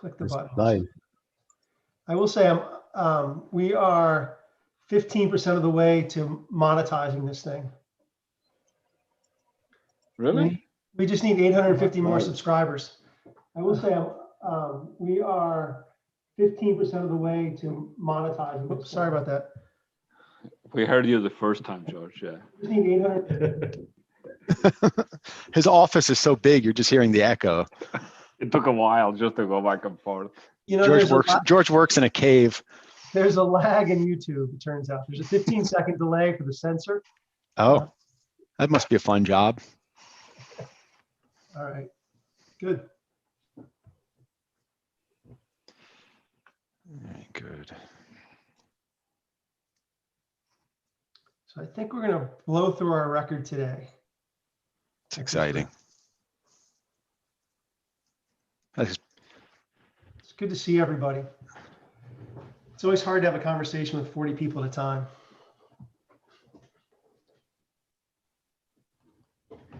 Click the button. Live. I will say we are 15% of the way to monetizing this thing. Really? We just need 850 more subscribers. I will say we are 15% of the way to monetizing. Oops, sorry about that. We heard you the first time, George. Yeah. We just need 800. His office is so big, you're just hearing the echo. It took a while just to go back and forth. You know, George works in a cave. There's a lag in YouTube, it turns out. There's a 15-second delay for the sensor. Oh, that must be a fun job. All right, good. Very good. So I think we're going to blow through our record today. It's exciting. It's good to see everybody. It's always hard to have a conversation with 40 people at a time.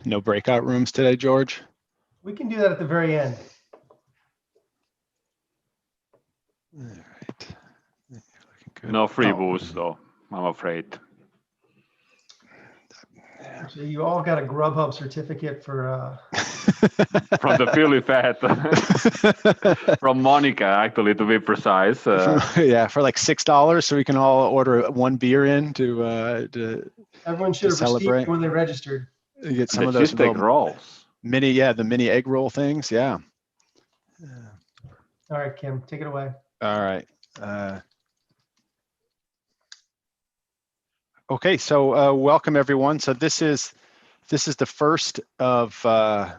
No breakout rooms today, George? We can do that at the very end. All right. Looking good. No free boost, though, I'm afraid. So you all got a Grubhub certificate for From the Philly Fat. From Monica, actually, to be precise. Yeah, for like $6, so we can all order one beer in to everyone should have celebrate. received when they registered. You get some The of those cheesesteak rolls. the mini egg roll things. Yeah. All right, Kim, take it away. All right. Okay, so welcome everyone. So this is the first of I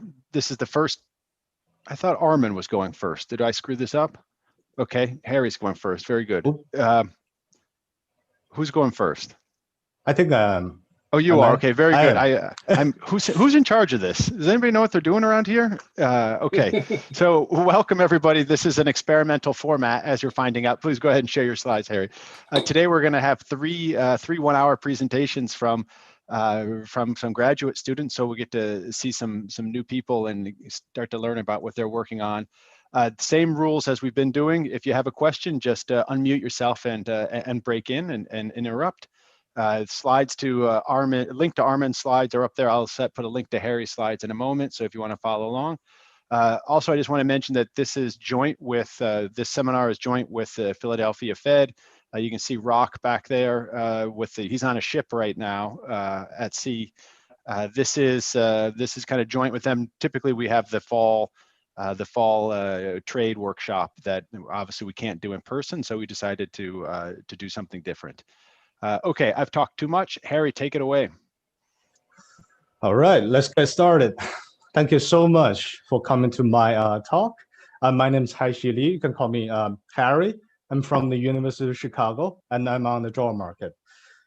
thought Armin was going first. Did I screw this up? Okay, Harry's going first. Very good. Who's going first? I think Oh, you are. Okay, very good. am. Who's in charge of this? Does anybody know what they're doing around here? Okay, so welcome everybody. This is an experimental format, as you're finding out. Please go ahead and share your slides, Harry. Today we're going to have three 1-hour presentations from some graduate students, so we'll get to see some new people and start to learn about what they're working on. Same rules as we've been doing. If you have a question, just unmute yourself and break in and interrupt. Slides to Armin, link to Armin's slides are up there. I'll put a link to Harry's slides in a moment, so if you want to follow along. Also, I just want to mention that this is joint with, this seminar is joint with the Philadelphia Fed. You can see Rock back there he's on a ship right now at sea. This is kind of joint with them. Typically, we have the fall trade workshop that obviously we can't do in person, so we decided to do something different. Okay, I've talked too much. Harry, take it away. All right, let's get started. Thank you so much for coming to my talk. My name is Haishi Li. You can call me Harry. I'm from the University of Chicago, and I'm on the job market.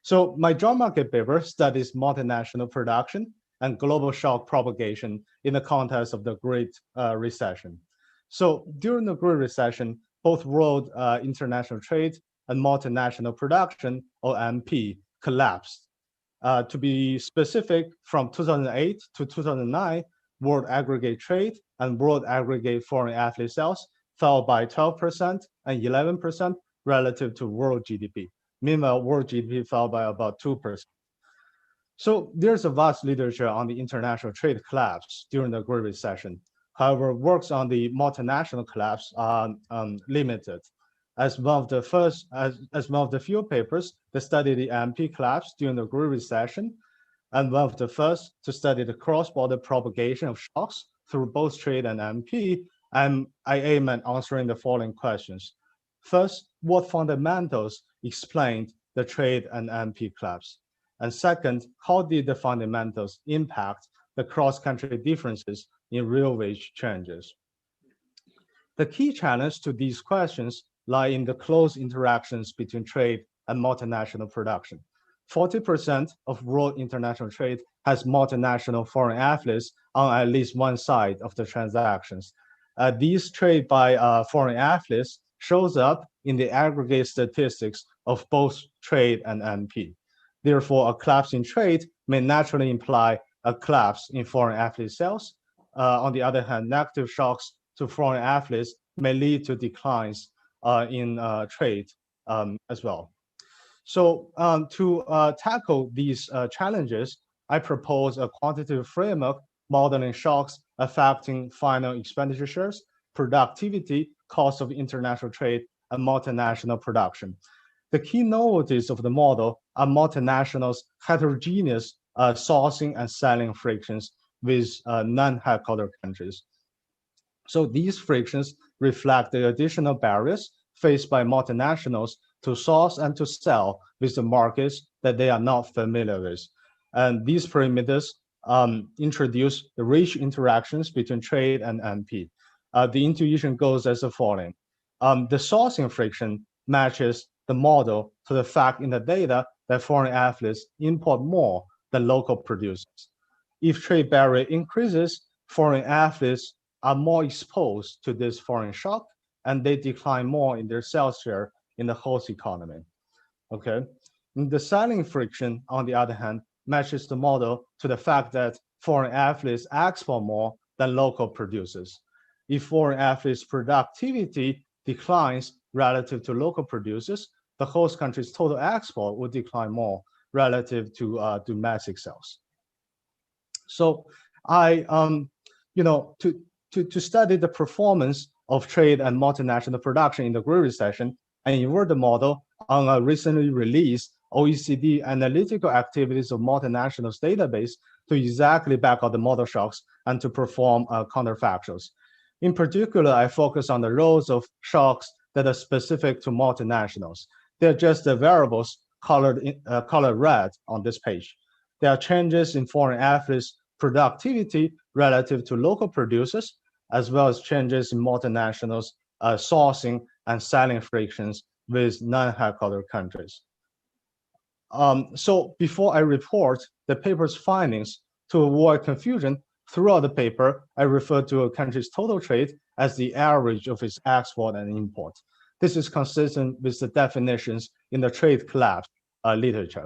So my job market paper studies multinational production and global shock propagation in the context of the Great Recession. So during the Great Recession, both world international trade and multinational production, or MP, collapsed. To be specific, from 2008 to 2009, world aggregate trade and world aggregate foreign athlete sales fell by 12% and 11% relative to world GDP. Meanwhile, world GDP fell by about 2%. So there's a vast literature on the international trade collapse during the Great Recession. However, works on the multinational collapse are limited. As one of the few papers that study the MP collapse during the Great Recession, and one of the first to study the cross-border propagation of shocks through both trade and MP, I aim at answering the following questions. First, what fundamentals explained the trade and MP collapse? And second, how did the fundamentals impact the cross-country differences in real wage changes? The key challenge to these questions lie in the close interactions between trade and multinational production. 40% of world international trade has multinational foreign athletes on at least one side of the transactions. These trade by foreign athletes shows up in the aggregate statistics of both trade and MP. Therefore, a collapse in trade may naturally imply a collapse in foreign athlete sales. On the other hand, negative shocks to foreign athletes may lead to declines in trade as well. So to tackle these challenges, I propose a quantitative framework modeling shocks affecting final expenditures, productivity, cost of international trade, and multinational production. The key novelties of the model are multinationals' heterogeneous sourcing and selling frictions with non-headquarter countries. So these frictions reflect the additional barriers faced by multinationals to source and to sell with the markets that they are not familiar with. And these parameters introduce the rich interactions between trade and MP. The intuition goes as the following. The sourcing friction matches the model to the fact in the data that foreign athletes import more than local producers. If trade barrier increases, foreign athletes are more exposed to this foreign shock, and they decline more in their sales share in the host economy. Okay. And the selling friction, on the other hand, matches the model to the fact that foreign athletes export more than local producers. If foreign athletes' productivity declines relative to local producers, the host country's total export will decline more relative to domestic sales. So to study the performance of trade and multinational production in the Great Recession, I invert the model on a recently released OECD analytical activities of multinationals database to exactly back out the model shocks and to perform counterfactuals. In particular, I focus on the roles of shocks that are specific to multinationals. They're just the variables colored red on this page. There are changes in foreign athletes' productivity relative to local producers, as well as changes in multinationals' sourcing and selling frictions with non-headquarter countries. So before I report the paper's findings, to avoid confusion, throughout the paper, I refer to a country's total trade as the average of its export and import. This is consistent with the definitions in the trade collapse literature.